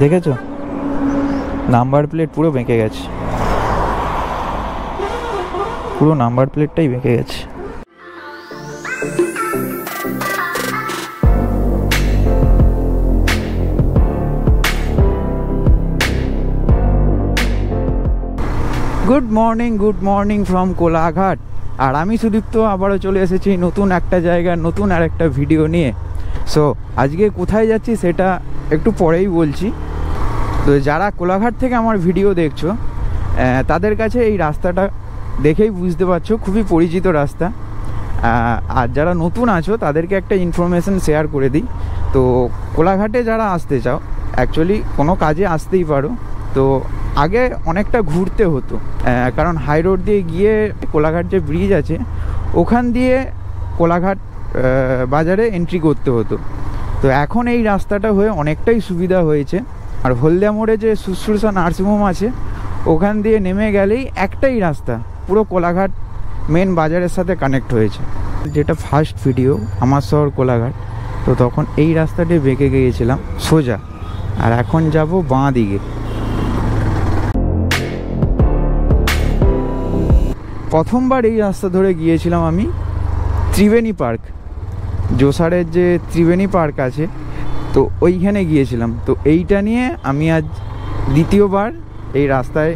দেখেছো number plate পুরো বেঁকে গেছে, পুরো নাম্বার প্লেটটাই বেঁকে গেছে। Good morning from Kolaghat. আর আমি সুদীপ্ত আবারও চলে এসেছি নতুন একটা জায়গায় নতুন আর একটা ভিডিও নিয়ে। সো আজকে কোথায় যাচ্ছি সেটা একটু পরেই বলছি। তো যারা কোলাঘাট থেকে আমার ভিডিও দেখছো তাদের কাছে এই রাস্তাটা দেখেই বুঝতে পারছো খুবই পরিচিত রাস্তা। আর যারা নতুন আছো তাদেরকে একটা ইনফরমেশন শেয়ার করে দিই। তো কোলাঘাটে যারা আসতে চাও অ্যাকচুয়ালি কোনো কাজে আসতেই পারো। তো আগে অনেকটা ঘুরতে হতো, কারণ হাই রোড দিয়ে গিয়ে কোলাঘাট যে ব্রিজ আছে ওখান দিয়ে কোলাঘাট বাজারে এন্ট্রি করতে হতো। তো এখন এই রাস্তাটা হয়ে অনেকটাই সুবিধা হয়েছে। আর হলদিয়া মোড়ে যে শুশ্রূষা নার্সিংহোম আছে ওখান দিয়ে নেমে গেলেই একটাই রাস্তা পুরো কোলাঘাট মেন বাজারের সাথে কানেক্ট হয়েছে। যেটা ফার্স্ট ভিডিও আমার শহর কোলাঘাট, তো তখন এই রাস্তাটি বেঁকে গিয়েছিলাম সোজা, আর এখন যাব বাঁ দিকে। প্রথমবার এই রাস্তা ধরে গিয়েছিলাম আমি ত্রিবেণী পার্ক, জোসারের যে ত্রিবেণী পার্ক আছে তো ওইখানে গিয়েছিলাম। তো এইটা নিয়ে আমি আজ দ্বিতীয়বার এই রাস্তায়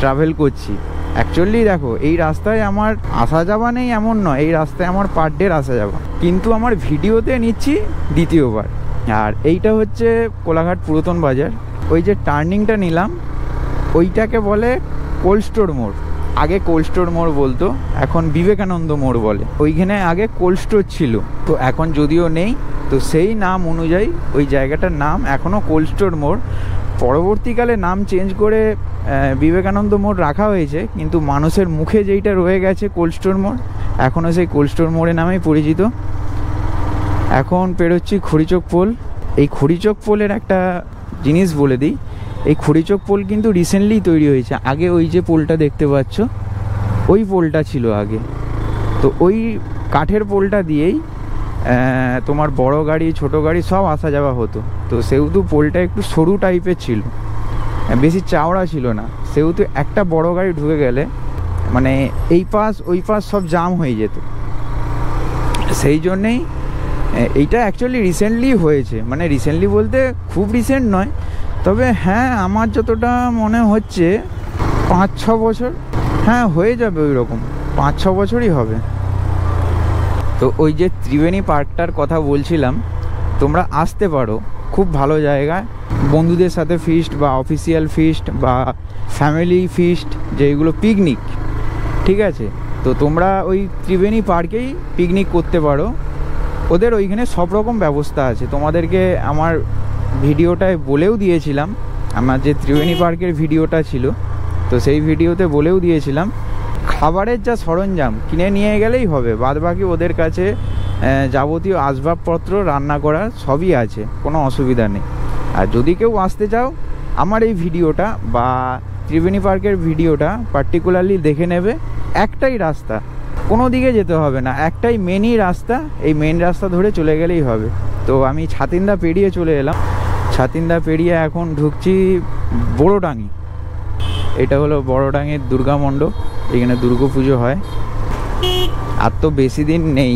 ট্রাভেল করছি। অ্যাকচুয়ালি দেখো এই রাস্তায় আমার আসা যাওয়া নেই এমন নয়, এই রাস্তায় আমার পার ডের আসা যাওয়া, কিন্তু আমার ভিডিওতে নিচ্ছি দ্বিতীয়বার। আর এইটা হচ্ছে কোলাঘাট পুরাতন বাজার। ওই যে টার্নিংটা নিলাম ওইটাকে বলে কোল্ড স্টোর মোড়। আগে কোল্ড স্টোর মোড় বলতো, এখন বিবেকানন্দ মোড় বলে। ওইখানে আগে কোল্ড স্টোর ছিল, তো এখন যদিও নেই, তো সেই নাম অনুযায়ী ওই জায়গাটার নাম এখনও কোল্ড স্টোর মোড়। পরবর্তীকালে নাম চেঞ্জ করে বিবেকানন্দ মোড় রাখা হয়েছে, কিন্তু মানুষের মুখে যেইটা রয়ে গেছে কোল্ড স্টোর মোড়, এখনও সেই কোল্ড স্টোর মোড়ের নামেই পরিচিত। এখন পেরোচ্ছি খড়িচোক পোল। এই খড়িচোক পোলের একটা জিনিস বলে দিই, এই খড়িচোক পোল কিন্তু রিসেন্টলি তৈরি হয়েছে। আগে ওই যে পোলটা দেখতে পাচ্ছ ওই পোলটা ছিল আগে, তো ওই কাঠের পোলটা দিয়েই তোমার বড় গাড়ি ছোট গাড়ি সব আসা যাওয়া হতো। তো সেহেতু পোলটা একটু সরু টাইপের ছিল, বেশি চাওড়া ছিল না, সেহেতু একটা বড় গাড়ি ঢুকে গেলে মানে এই পাশ ওই পাশ সব জাম হয়ে যেত। সেই জন্যেই এইটা অ্যাকচুয়ালি রিসেন্টলি হয়েছে, মানে রিসেন্টলি বলতে খুব রিসেন্ট নয়, তবে হ্যাঁ আমার যতটা মনে হচ্ছে 5-6 বছর, হ্যাঁ হয়ে যাবে ওই রকম 5-6 বছরই হবে। তো ওই যে ত্রিবেণী পার্কটার কথা বলছিলাম, তোমরা আসতে পারো, খুব ভালো জায়গা। বন্ধুদের সাথে ফিস্ট বা অফিসিয়াল ফিস্ট বা ফ্যামিলি ফিস্ট, যেগুলো পিকনিক, ঠিক আছে, তো তোমরা ওই ত্রিবেণী পার্কেই পিকনিক করতে পারো। ওদের ওইখানে সব রকম ব্যবস্থা আছে। তোমাদেরকে আমার ভিডিওটায় বলেও দিয়েছিলাম, আমার যে ত্রিবেণী পার্কের ভিডিওটা ছিল তো সেই ভিডিওতে বলেও দিয়েছিলাম খাবারের যা সরঞ্জাম কিনে নিয়ে গেলেই হবে, বাদ বাকি ওদের কাছে যাবতীয় আসবাবপত্র রান্না করার সবই আছে, কোনো অসুবিধা নেই। আর যদি কেউ আসতে চাও আমার এই ভিডিওটা বা ত্রিবেণী পার্কের ভিডিওটা পার্টিকুলারলি দেখে নেবে। একটাই রাস্তা, কোনো দিকে যেতে হবে না, একটাই মেনই রাস্তা, এই মেন রাস্তা ধরে চলে গেলেই হবে। তো আমি ছাতিন্দা পেরিয়ে চলে এলাম, ছাতিন্দা পেরিয়ে এখন ঢুকছি বড়োডাঙ্গি। এটা হলো বড়োডাঙ্গির দুর্গা মণ্ডপ, এখানে দুর্গা পুজো হয়। আর তো বেশি দিন নেই,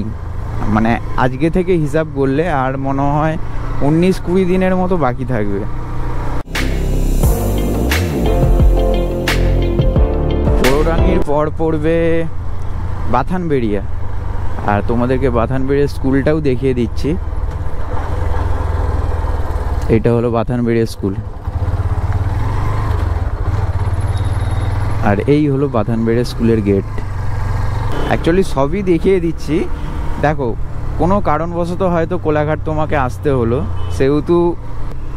মানে আজকে থেকে হিসাব করলে আর মনে হয় 19-20 দিনের মতো বাকি থাকবে। বড়োডাঙ্গির পর পড়বে বাথানবেড়িয়া, আর তোমাদেরকে বাথানবেড়িয়া স্কুলটাও দেখিয়ে দিচ্ছি। এটা হলো বাথানবেড়িয়া স্কুল, আর এই হলো বাথানবেড়িয়া স্কুলের গেট। অ্যাকচুয়ালি সবই দেখিয়ে দিচ্ছি। দেখো কোনো কারণবশত হয়তো কোলাঘাট তোমাকে আসতে হলো, সেহেতু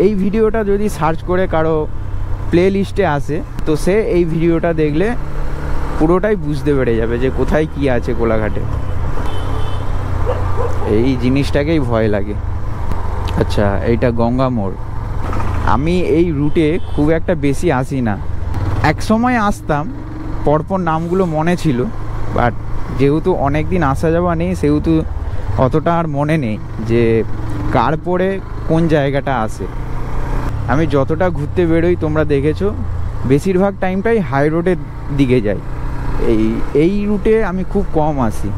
এই ভিডিওটা যদি সার্চ করে কারো প্লে লিস্টে আসে তো সে এই ভিডিওটা দেখলে পুরোটাই বুঝতে পেরে যাবে যে কোথায় কি আছে কোলাঘাটে। এই জিনিসটাকেই ভয় লাগে। আচ্ছা, এইটা গঙ্গা মোড়। আমি এই রুটে খুব একটা বেশি আসি না, এক সময় আসতাম, পরপর নামগুলো মনে ছিল, বাট যেহেতু অনেক দিন আসা যাওয়া নেই সেহেতু অতটা আর মনে নেই যে কার পরে কোন জায়গাটা আসে। আমি যতটা ঘুরতে বেরোই তোমরা দেখেছো বেশিরভাগ টাইমটাই হাই রোডের দিকে যাই, এই রুটে আমি খুব কম আসি।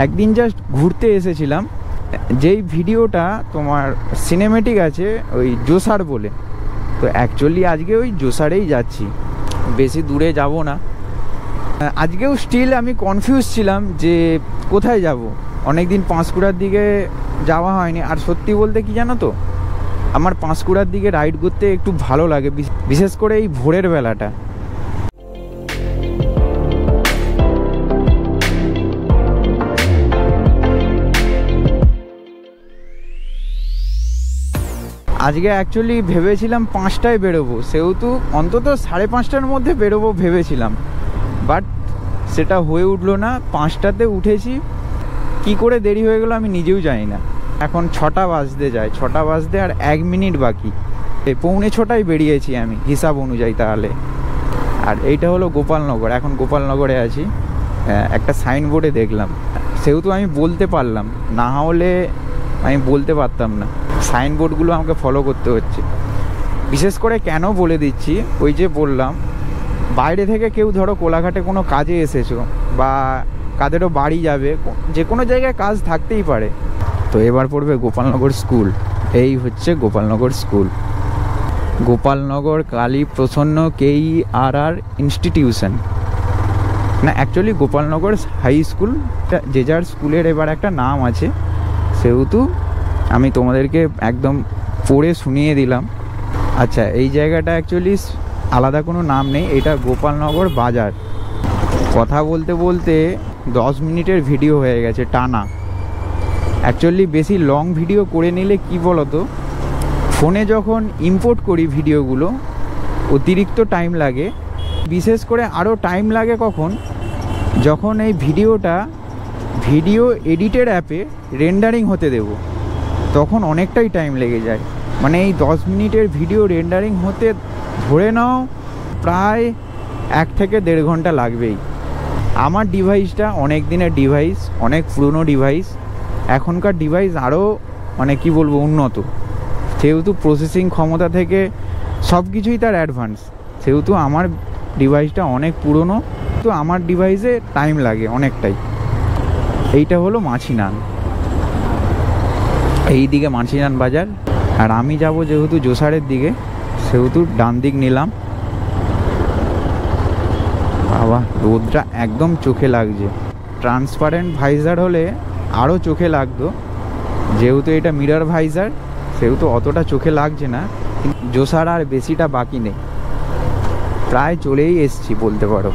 একদিন জাস্ট ঘুরতে এসেছিলাম, যেই ভিডিওটা তোমার সিনেমেটিক আছে ওই জোসার বলে, তো অ্যাকচুয়ালি আজকে ওই জোসারেই যাচ্ছি, বেশি দূরে যাব না। আজকেও স্টিল আমি কনফিউজ ছিলাম যে কোথায় যাব। অনেকদিন পাঁশকুড়ার দিকে যাওয়া হয়নি, আর সত্যি বলতে কি জানো তো, আমার পাঁশকুড়ার দিকে রাইড করতে একটু ভালো লাগে, বিশেষ করে এই ভোরের বেলাটা। আজকে অ্যাকচুয়ালি ভেবেছিলাম 5টায় বেরোবো, সেহেতু অন্তত 5:30টার মধ্যে বেরোবো ভেবেছিলাম, বাট সেটা হয়ে উঠলো না। 5টাতে উঠেছি, কি করে দেরি হয়ে গেলো আমি নিজেও জানি না। এখন 6টা বাজতে যায়, 6টা বাজতে আর 1 মিনিট বাকি। 6:45টায় বেরিয়েছি আমি হিসাব অনুযায়ী তাহলে। আর এইটা হলো গোপালনগর, এখন গোপালনগরে আছি। একটা সাইনবোর্ডে দেখলাম, সেহেতু আমি বলতে পারলাম, না হলে আমি বলতে পারতাম না। সাইনবোর্ডগুলো আমাকে ফলো করতে হচ্ছে। বিশেষ করে কেন বলে দিচ্ছি, ওই যে বললাম বাইরে থেকে কেউ ধরো কোলাঘাটে কোনো কাজে এসেছো বা কাদেরও বাড়ি যাবে, যে কোনো জায়গায় কাজ থাকতেই পারে। তো এবার পড়বে গোপালনগর স্কুল। এই হচ্ছে গোপালনগর স্কুল, গোপালনগর কালী প্রসন্ন KERR ইনস্টিটিউশন। না, অ্যাকচুয়ালি গোপালনগর হাই স্কুল, যে যার স্কুলের এবার একটা নাম আছে, সেহেতু আমি তোমাদেরকে একদম পড়ে শুনিয়ে দিলাম। আচ্ছা, এই জায়গাটা অ্যাকচুয়ালি আলাদা কোনো নাম নেই, এটা গোপালনগর বাজার। কথা বলতে বলতে 10 মিনিটের ভিডিও হয়ে গেছে টানা। অ্যাকচুয়ালি বেশি লং ভিডিও করে নিলে কি বলতো, ফোনে যখন ইম্পোর্ট করি ভিডিওগুলো অতিরিক্ত টাইম লাগে। বিশেষ করে আরও টাইম লাগে কখন, যখন এই ভিডিও এডিটের অ্যাপে রেন্ডারিং হতে দেব, তখন অনেকটাই টাইম লেগে যায়। মানে এই 10 মিনিটের ভিডিও রেন্ডারিং হতে ধরে নাও প্রায় 1 থেকে 1.5 ঘন্টা লাগবেই। আমার ডিভাইসটা অনেক দিনের ডিভাইস, অনেক পুরনো ডিভাইস। এখনকার ডিভাইস আরও মানে কি বলবো উন্নত, সেহেতু প্রসেসিং ক্ষমতা থেকে সব কিছুই তার অ্যাডভান্স। সেহেতু আমার ডিভাইসটা অনেক পুরনো, তো আমার ডিভাইসে টাইম লাগে অনেকটাই। এইটা হলো মাছিনান, এই দিকে মাছিনান বাজার। আর আমি যাব যেহেতু জোসারের দিকে, সেহেতু ডান দিক নিলাম। বাবা, রোদটা একদম চোখে লাগছে। ট্রান্সপারেন্ট ভাইজার হলে আরও চোখে লাগতো, যেহেতু এটা মিরর ভাইজার সেহেতু অতটা চোখে লাগছে না। কিন্তু জোসার আর বেশিটা বাকি নেই, প্রায় চলেই এসছি বলতে পারো।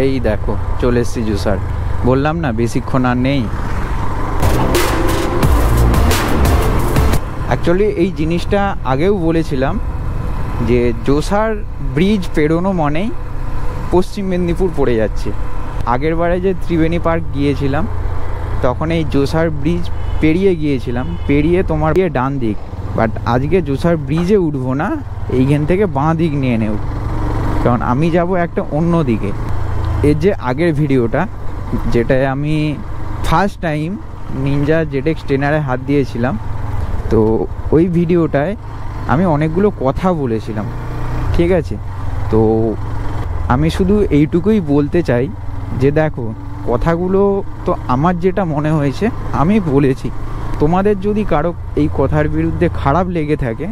এই দেখো চলে এসছি জোসার, বললাম না বেশিক্ষণ আর নেই। অ্যাকচুয়ালি এই জিনিসটা আগেও বলেছিলাম যে জোসার ব্রিজ পেরোনো মানেই পশ্চিম মেদিনীপুর পড়ে যাচ্ছে। আগের বারে যে ত্রিবেণী পার্ক গিয়েছিলাম তখন এই জোসার ব্রিজ পেরিয়ে গিয়েছিলাম, পেরিয়ে তোমার গিয়ে ডান দিক। বাট আজকে জোসার ব্রিজে উঠবো না, এইখান থেকে বাঁ দিক নিয়ে নেব, কারণ আমি যাব একটা অন্য দিকে। এর যে আগের ভিডিওটা, যেটায় আমি first time Ninja ZX 10R হাত দিয়েছিলাম, তো ওই ভিডিওটায় আমি অনেকগুলো কথা বলেছিলাম, ঠিক আছে। তো আমি শুধু এইটুকুই বলতে চাই যে দেখো, কথাগুলো তো আমার যেটা মনে হয়েছে আমি বলেছি। তোমাদের যদি কারো এই কথার বিরুদ্ধে খারাপ লেগে থাকে,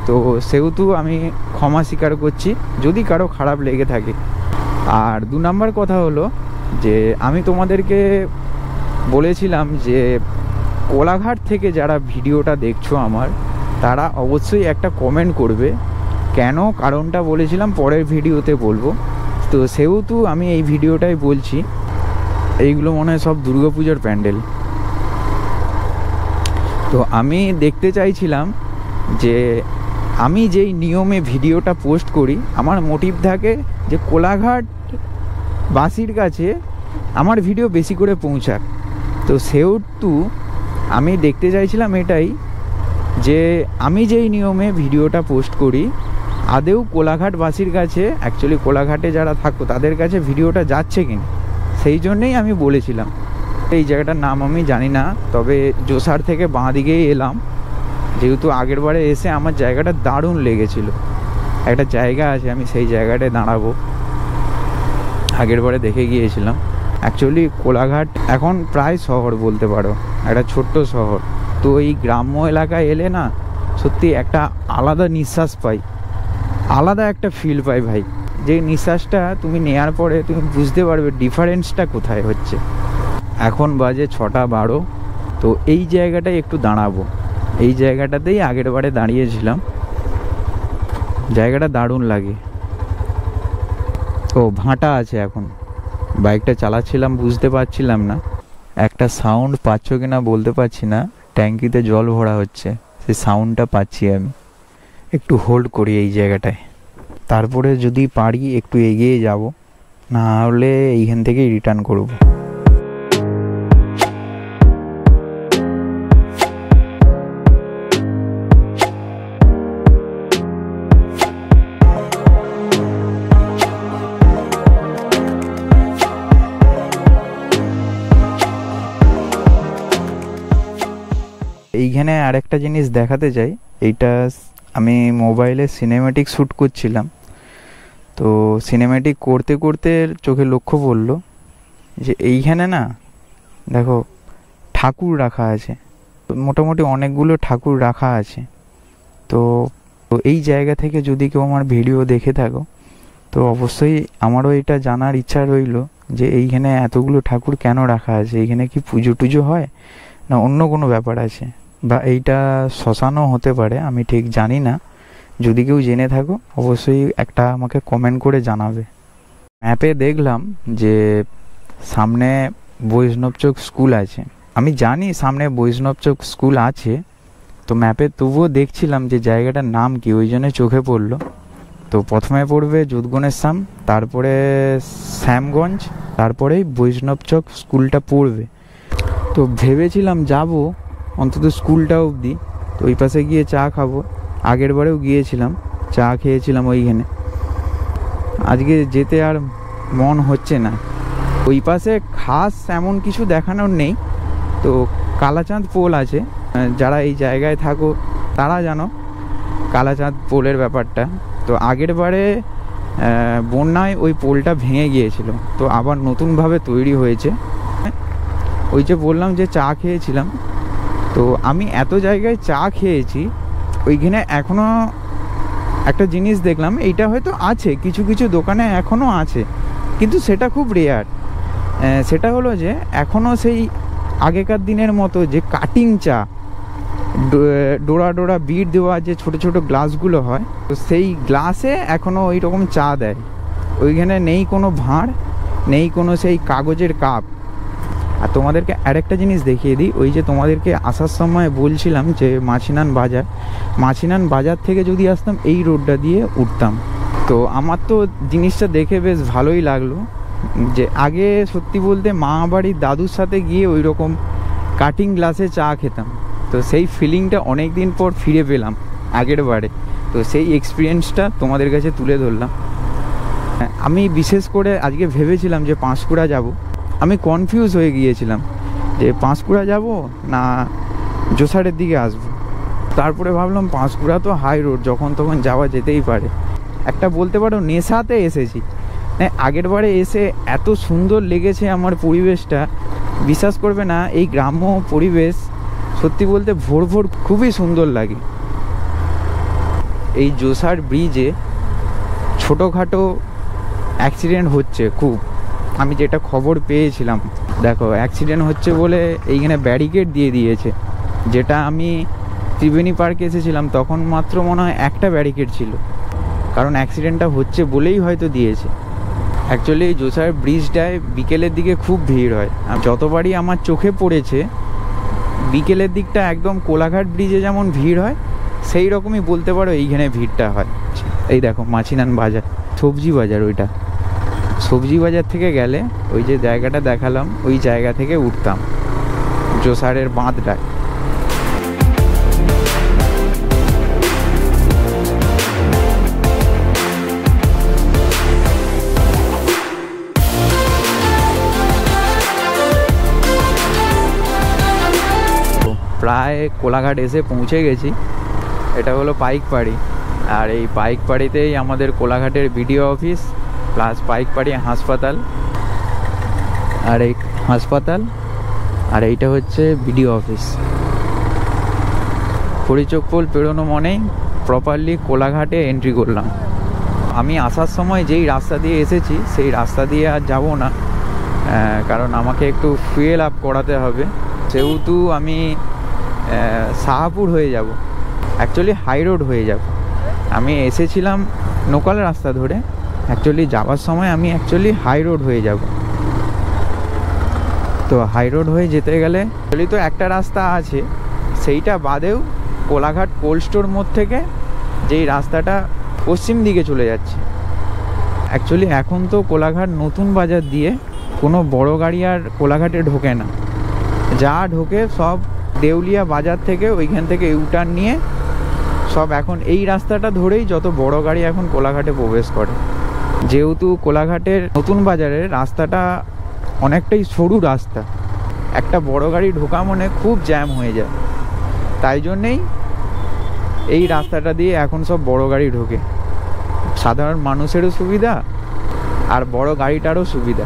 তো সেহেতু আমি ক্ষমা স্বীকার করছি যদি কারো খারাপ লেগে থাকে। আর 2 নম্বর কথা হলো যে আমি তোমাদেরকে বলেছিলাম যে কোলাঘাট থেকে যারা ভিডিওটা দেখছো আমার, তারা অবশ্যই একটা কমেন্ট করবে। কেন, কারণটা বলেছিলাম পরের ভিডিওতে বলবো, তো সেহেতু আমি এই ভিডিওটাই বলছি। এইগুলো মনে হয় সব দুর্গাপুজোর প্যান্ডেল। তো আমি দেখতে চাইছিলাম যে আমি যেই নিয়মে ভিডিওটা পোস্ট করি, আমার মোটিভ থাকে যে কোলাঘাট বাসির কাছে আমার ভিডিও বেশি করে পৌঁছাক। তো সেহেতু আমি দেখতে চাইছিলাম এটাই, যে আমি যেই নিয়মে ভিডিওটা পোস্ট করি আদেও কোলাঘাটবাসীর কাছে, অ্যাকচুয়ালি কোলাঘাটে যারা থাকতো তাদের কাছে ভিডিওটা যাচ্ছে কিনা, সেই জন্যেই আমি বলেছিলাম। এই জায়গাটার নাম আমি জানি না, তবে জোসার থেকে বাঁ দিকেই এলাম, যেহেতু আগের বারে এসে আমার জায়গাটা দারুণ লেগেছিল। একটা জায়গা আছে, আমি সেই জায়গাটায় দাঁড়াবো, আগের বারে দেখে গিয়েছিলাম। অ্যাকচুয়ালি কোলাঘাট এখন প্রায় শহর বলতে পারো, একটা ছোট্ট শহর। তো এই গ্রাম্য এলাকায় এলে না সত্যি একটা আলাদা নিঃশ্বাস পাই, আলাদা একটা ফিল পাই ভাই। যে নিঃশ্বাসটা তুমি নেওয়ার পরে তুমি বুঝতে পারবে ডিফারেন্সটা কোথায় হচ্ছে। এখন বাজে 6:12। তো এই জায়গাটায় একটু দাঁড়াবো, এই জায়গাটাতেই আগের বারে দাঁড়িয়েছিলাম। জায়গাটা দারুণ লাগে। ও ভাঁটা আছে, এখন বাইকটা চালাচ্ছিলাম বুঝতে পারছিলাম না, একটা সাউন্ড পাচ্ছ কিনা বলতে পারছি না। ট্যাঙ্কিতে জল ভরা হচ্ছে, সেই সাউন্ডটা পাচ্ছি আমি। একটু হোল্ড করি এই জায়গাটায়, তারপরে যদি পারি একটু এগিয়ে যাব, না হলে এইখান থেকেই রিটার্ন করব। এইখানে আরেকটা জিনিস দেখাতে চাই, এইটা আমি মোবাইলে সিনেম্যাটিক শ্যুট করছিলাম। তো সিনেম্যাটিক করতে করতে চোখে লক্ষ্য পড়লো যে এইখানে না দেখো ঠাকুর রাখা আছে, মোটামুটি অনেকগুলো ঠাকুর রাখা আছে। তো এই জায়গা থেকে যদি কেউ আমার ভিডিও দেখে থাকো, তো অবশ্যই আমারও এটা জানার ইচ্ছা রইল যে এইখানে এতগুলো ঠাকুর কেন রাখা আছে, এইখানে কি পুজো টুজো হয় না অন্য কোনো ব্যাপার আছে, বা এইটা শ্মশানও হতে পারে, আমি ঠিক জানি না। যদি কেউ জেনে থাকো অবশ্যই একটা আমাকে কমেন্ট করে জানাবে। ম্যাপে দেখলাম যে সামনে বৈষ্ণবচক স্কুল আছে, আমি জানি সামনে বৈষ্ণবচক স্কুল আছে, তো ম্যাপে তবুও দেখছিলাম যে জায়গাটার নাম কি, ওই জন্য চোখে পড়লো। তো প্রথমে পড়বে যুতগণেশ্বর, তারপরে শ্যামগঞ্জ, তারপরেই বৈষ্ণবচক স্কুলটা পড়বে। তো ভেবেছিলাম যাব অন্তত স্কুলটা অবধি, তো ওই পাশে গিয়ে চা খাবো। আগের বারেও গিয়েছিলাম, চা খেয়েছিলাম ওইখানে। আজকে যেতে আর মন হচ্ছে না। ওই পাশে খাস এমন কিছু দেখানোর নেই। তো কালাচাঁদ পোল আছে, যারা এই জায়গায় থাকো তারা জানো কালাচাঁদ পোলের ব্যাপারটা। তো আগের বারে বন্যায় ওই পোলটা ভেঙে গিয়েছিল, তো আবার নতুনভাবে তৈরি হয়েছে। ওই যে বললাম যে চা খেয়েছিলাম, তো আমি এত জায়গায় চা খেয়েছি, ওইখানে এখনও একটা জিনিস দেখলাম, এইটা হয়তো আছে কিছু কিছু দোকানে এখনও আছে, কিন্তু সেটা খুব রেয়ার। সেটা হলো যে এখনও সেই আগেকার দিনের মতো যে কাটিং চা, ডোরা ডোরা বিট দেওয়া যে ছোট ছোট গ্লাসগুলো হয়, তো সেই গ্লাসে এখনও ওই রকম চা দেয়। ওইখানে নেই কোনো ভাঁড়, নেই কোনো সেই কাগজের কাপ। আর তোমাদেরকে আরেকটা জিনিস দেখিয়ে দিই, ওই যে তোমাদেরকে আসার সময় বলছিলাম যে মাছিনান বাজার থেকে যদি আসতাম এই রোডটা দিয়ে উঠতাম। তো আমার তো জিনিসটা দেখে বেশ ভালোই লাগলো, যে আগে সত্যি বলতে মা বাড়ির দাদুর সাথে গিয়ে ওই রকম কাটিং গ্লাসে চা খেতাম। তো সেই ফিলিংটা অনেক দিন পর ফিরে পেলাম আগের বারে। তো সেই এক্সপিরিয়েন্সটা তোমাদের কাছে তুলে ধরলাম। আমি বিশেষ করে আজকে ভেবেছিলাম যে পাঁশকুড়া যাব, আমি কনফিউজ হয়ে গিয়েছিলাম যে পাঁশকুড়া যাব না জোসারের দিকে আসব। তারপরে ভাবলাম পাঁশকুড়া তো হাই রোড, যখন তখন যাওয়া যেতেই পারে। একটা বলতে পারো নেশাতে এসেছি। আগের বারে এসে এত সুন্দর লেগেছে আমার পরিবেশটা, বিশ্বাস করবে না। এই গ্রাম্য পরিবেশ সত্যি বলতে ভোর ভোর খুবই সুন্দর লাগে। এই জোসার ব্রিজে ছোটোখাটো অ্যাক্সিডেন্ট হচ্ছে খুব, আমি যেটা খবর পেয়েছিলাম। দেখো অ্যাক্সিডেন্ট হচ্ছে বলে এইখানে ব্যারিকেড দিয়ে দিয়েছে, যেটা আমি ত্রিবেণী পার্কে এসেছিলাম তখন মাত্র মনে হয় একটা ব্যারিকেড ছিল, কারণ অ্যাক্সিডেন্টটা হচ্ছে বলেই হয়তো দিয়েছে। অ্যাকচুয়ালি এই জোসার ব্রিজটায় বিকেলের দিকে খুব ভিড় হয়। যতবারই আমার চোখে পড়েছে বিকেলের দিকটা একদম কোলাঘাট ব্রিজে যেমন ভিড় হয়, সেই রকমই বলতে পারো এইখানে ভিড়টা হয়। এই দেখো মাছিনান বাজার, সবজি বাজার, ওইটা সবজি বাজার থেকে গেলে ওই যে জায়গাটা দেখালাম ওই জায়গা থেকে উঠতাম জোসারের বাঁধটায়। প্রায় কোলাঘাট এসে পৌঁছে গেছি। এটা হলো পাইকপাড়ি, আর এই পাইকপাড়িতেই আমাদের কোলাঘাটের বিডিও অফিস প্লাস পাইকপাড়ি হাসপাতাল, আর এই হাসপাতাল আর এইটা হচ্ছে বিডিও অফিস। হরিচোক-পোল পেরোনো মনেই প্রপারলি কোলাঘাটে এন্ট্রি করলাম। আমি আসার সময় যেই রাস্তা দিয়ে এসেছি সেই রাস্তা দিয়ে আর যাব না, কারণ আমাকে একটু ফুয়েল আপ করাতে হবে, সেহেতু আমি শাহপুর হয়ে যাব, অ্যাকচুয়ালি হাই রোড হয়ে যাব। আমি এসেছিলাম লোকাল রাস্তা ধরে, অ্যাকচুয়ালি যাওয়ার সময় আমি হাই রোড হয়ে যাব। তো হাই রোড হয়ে যেতে গেলে অ্যাকচুয়ালি তো একটা রাস্তা আছে, সেইটা বাদেও কোলাঘাট কোল্ড স্টোর মোড় থেকে যেই রাস্তাটা পশ্চিম দিকে চলে যাচ্ছে, অ্যাকচুয়ালি এখন তো কোলাঘাট নতুন বাজার দিয়ে কোনো বড় গাড়ি আর কোলাঘাটে ঢোকে না, যা ঢোকে সব দেউলিয়া বাজার থেকে, ওইখান থেকে ইউটার্ন নিয়ে সব এখন এই রাস্তাটা ধরেই যত বড় গাড়ি এখন কোলাঘাটে প্রবেশ করে। যেহেতু কোলাঘাটের নতুন বাজারের রাস্তাটা অনেকটাই সরু রাস্তা, একটা বড় গাড়ি ঢোকা মানে খুব জ্যাম হয়ে যায়, তাই জন্যেই এই রাস্তাটা দিয়ে এখন সব বড় গাড়ি ঢোকে, সাধারণ মানুষেরও সুবিধা আর বড় গাড়িটারও সুবিধা।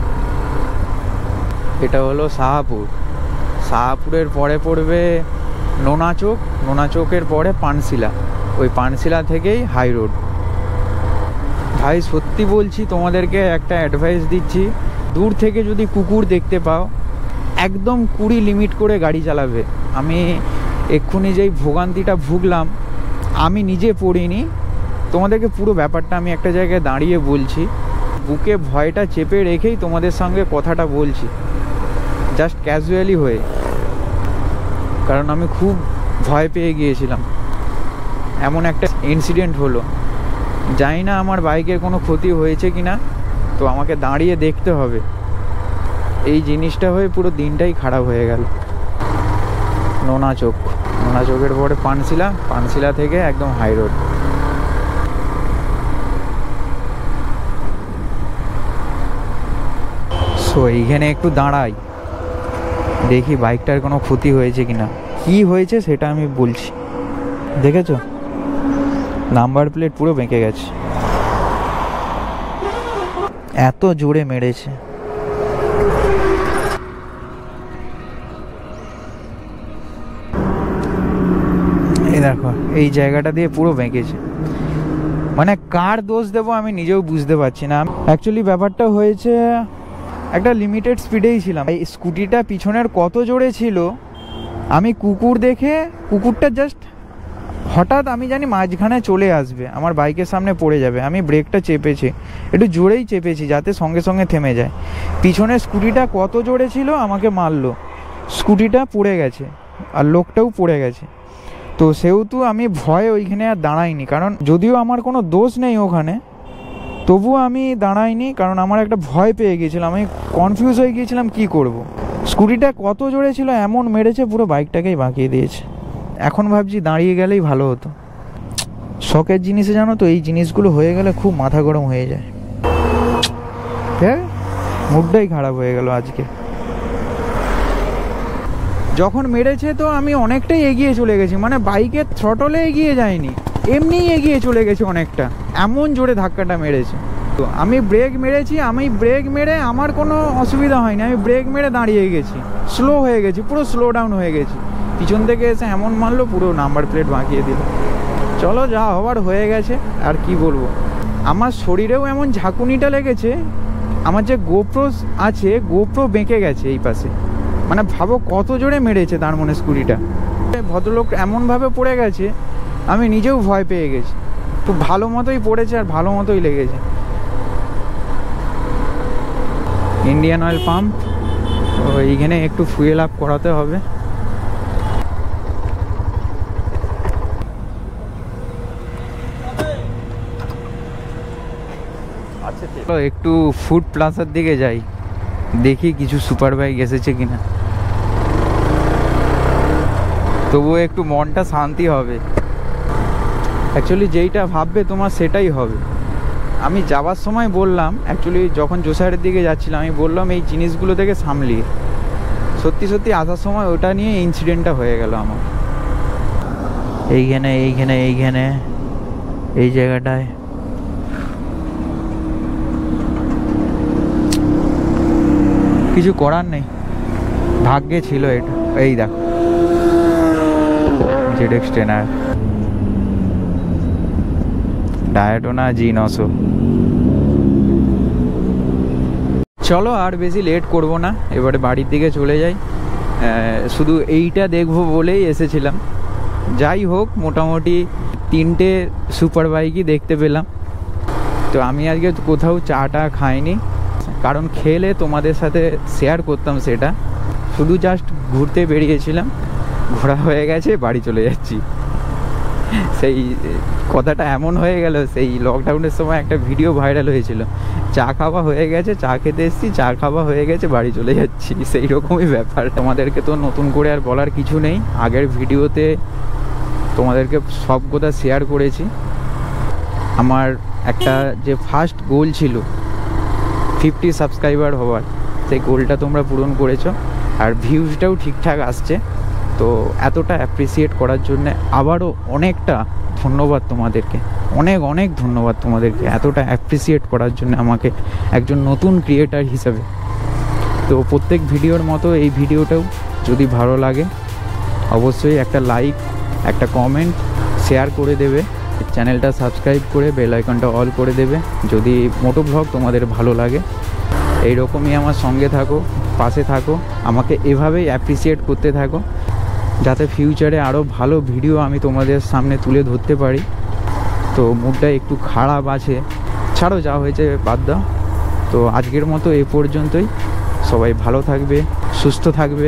এটা হলো শাহপুর, শাহপুরের পরে পড়বে নোনাচোক, নোনাচোকের পরে পানশিলা, ওই পানশিলা থেকেই হাই রোড। ভাই সত্যি বলছি, তোমাদেরকে একটা অ্যাডভাইস দিচ্ছি, দূর থেকে যদি কুকুর দেখতে পাও একদম 20 লিমিট করে গাড়ি চালাবে। আমি এক্ষুনি যেই ভোগান্তিটা ভুগলাম আমি নিজে পড়িনি, তোমাদেরকে পুরো ব্যাপারটা আমি একটা জায়গায় দাঁড়িয়ে বলছি, বুকে ভয়টা চেপে রেখেই তোমাদের সঙ্গে কথাটা বলছি, জাস্ট ক্যাজুয়ালি হয়ে, কারণ আমি খুব ভয় পেয়ে গিয়েছিলাম। এমন একটা ইনসিডেন্ট হলো, জানি না আমার বাইকের কোনো ক্ষতি হয়েছে কি না, তো আমাকে দাঁড়িয়ে দেখতে হবে। এই জিনিসটা হয়ে পুরো দিনটাই খারাপ হয়ে গেল। নোনাচোক, নোনাচোকের পরে পানশিলা, পানশিলা থেকে একদম হাই রোড। সো এইখানে একটু দাঁড়াই, দেখি বাইকটার কোনো ক্ষতি হয়েছে কিনা। কি হয়েছে সেটা আমি বলছি। দেখেছো নাম্বার প্লেট পুরো বেঁকে গেছে, এত জোরে মেরেছে। এই দেখো এই জায়গাটা দিয়ে পুরো বেঁকেছে, মানে কার দোষ দেবো আমি নিজেও বুঝতে পারছি না। অ্যাকচুয়ালি ব্যাপারটা হয়েছে, একটা লিমিটেড স্পিডেই ছিলাম, এই স্কুটিটা পিছনের কত জোরে ছিল, আমি কুকুর দেখে, কুকুরটা জাস্ট হঠাৎ আমি জানি মাঝখানে চলে আসবে, আমার বাইকের সামনে পড়ে যাবে, আমি ব্রেকটা চেপেছি, একটু জোরেই চেপেছি যাতে সঙ্গে সঙ্গে থেমে যায়। পিছনের স্কুটিটা কত জোরে ছিল আমাকে মারলো, স্কুটিটা পড়ে গেছে আর লোকটাও পড়ে গেছে। তো সেহেতু আমি ভয়ে ওইখানে আর দাঁড়াইনি, কারণ যদিও আমার কোনো দোষ নেই ওখানে, তবুও আমি দাঁড়াইনি, কারণ আমার একটা ভয় পেয়ে গিয়েছিলাম, আমি কনফিউজ হয়ে গিয়েছিলাম কি করব। স্কুটিটা কত জোরে ছিল, এমন মেরেছে পুরো বাইকটাকেই বাঁকিয়ে দিয়েছে। এখন ভাবছি দাঁড়িয়ে গেলেই ভালো হতো। শখের জিনিসে জানো তো, এই জিনিসগুলো হয়ে গেলে খুব মাথা গরম হয়ে যায়। হ্যাঁ, মুডটাই খারাপ হয়ে গেল আজকে। যখন মেরেছে তো আমি অনেকটাই এগিয়ে চলে গেছি, মানে বাইকের থ্রটলে এগিয়ে যায়নি, এমনিই এগিয়ে চলে গেছে অনেকটা, এমন জোরে ধাক্কাটা মেরেছে। তো আমি ব্রেক মেরেছি, আমি ব্রেক মেরে আমার কোনো অসুবিধা হয়নি, আমি ব্রেক মেরে দাঁড়িয়ে গেছি, স্লো হয়ে গেছি, পুরো স্লো ডাউন হয়ে গেছি। পিছন থেকে এসে এমন মারলো, পুরো নাম্বার প্লেট বাঁকিয়ে দিল। চলো, যা হওয়ার হয়ে গেছে, আর কি বলবো। আমার শরীরেও এমন ঝাঁকুনিটা লেগেছে, আমার যে গোপ্রো আছে, গোপ্রো বেঁকে গেছে এই পাশে, মানে ভাবো কত জোরে মেরেছে তার মনে স্কুটিটা। ভদ্রলোক এমনভাবে পড়ে গেছে আমি নিজেও ভয় পেয়ে গেছি, খুব ভালো মতোই পড়েছে আর ভালো মতোই লেগেছে। ইন্ডিয়ান অয়েল পাম্প, এইখানে একটু ফুয়েল আপ করাতে হবে। একটু ফুড প্লাজার দিকে যাই, দেখি কিছু সুপার বাইক এসেছে কিনা, তবুও একটু মনটা শান্তি হবে। অ্যাকচুয়ালি যেইটা ভাববে তোমার সেটাই হবে। আমি যাওয়ার সময় বললাম, অ্যাকচুয়ালি যখন জোসাইয়ের দিকে যাচ্ছিলাম আমি বললাম এই জিনিসগুলো থেকে সামলিয়ে, সত্যি সত্যি আসার সময় ওটা নিয়ে ইনসিডেন্টটা হয়ে গেল আমার। এইখানে এইখানে এইখানে এই জায়গাটায় কিছু করার নেই, ভাগ্যে ছিল এটা। এই দেখো ZX ট্রেনার ডায়াটোনা G900। চলো আর বেশি লেট করব না, এবারে বাড়ির দিকে চলে যাই। শুধু এইটা দেখবো বলেই এসেছিলাম। যাই হোক, মোটামুটি 3টে সুপার বাইকই দেখতে পেলাম। তো আমি আজকে কোথাও চাটা খাইনি, কারণ খেলে তোমাদের সাথে শেয়ার করতাম সেটা। শুধু জাস্ট ঘুরতে বেরিয়েছিলাম, ঘোরা হয়ে গেছে, বাড়ি চলে যাচ্ছি। সেই কথাটা এমন হয়ে গেল, সেই লকডাউনের সময় একটা ভিডিও ভাইরাল হয়েছিল, চা খাওয়া হয়ে গেছে, চা খেতে এসেছি, চা খাওয়া হয়ে গেছে, বাড়ি চলে যাচ্ছি। সেই রকমই ব্যাপার। তোমাদেরকে তো নতুন করে আর বলার কিছু নেই, আগের ভিডিওতে তোমাদেরকে সব কথা শেয়ার করেছি। আমার একটা যে ফার্স্ট গোল ছিল 50 সাবস্ক্রাইবার হওয়ার, সেই গোলটা তোমরা পূরণ করেছো, আর ভিউজটাও ঠিকঠাক আসছে। তো এতটা অ্যাপ্রিসিয়েট করার জন্য আবারও অনেকটা ধন্যবাদ তোমাদেরকে, অনেক অনেক ধন্যবাদ তোমাদেরকে এতটা অ্যাপ্রিসিয়েট করার জন্য আমাকে একজন নতুন ক্রিয়েটার হিসেবে। তো প্রত্যেক ভিডিওর মতো এই ভিডিওটাও যদি ভালো লাগে অবশ্যই একটা লাইক, একটা কমেন্ট, শেয়ার করে দেবে, চ্যানেলটা সাবস্ক্রাইব করে বেল আইকনটা অল করে দেবে যদি মোটো ব্লগ তোমাদের ভালো লাগে। এইরকমই আমার সঙ্গে থাকো, পাশে থাকো, আমাকে এভাবেই অ্যাপ্রিসিয়েট করতে থাকো, যাতে ফিউচারে আরও ভালো ভিডিও আমি তোমাদের সামনে তুলে ধরতে পারি। তো মুডটা একটু খারাপ আছে, ছাড়ো, যা হয়েছে বাদ দাও। তো আজকের মতো এ পর্যন্তই। সবাই ভালো থাকবে, সুস্থ থাকবে।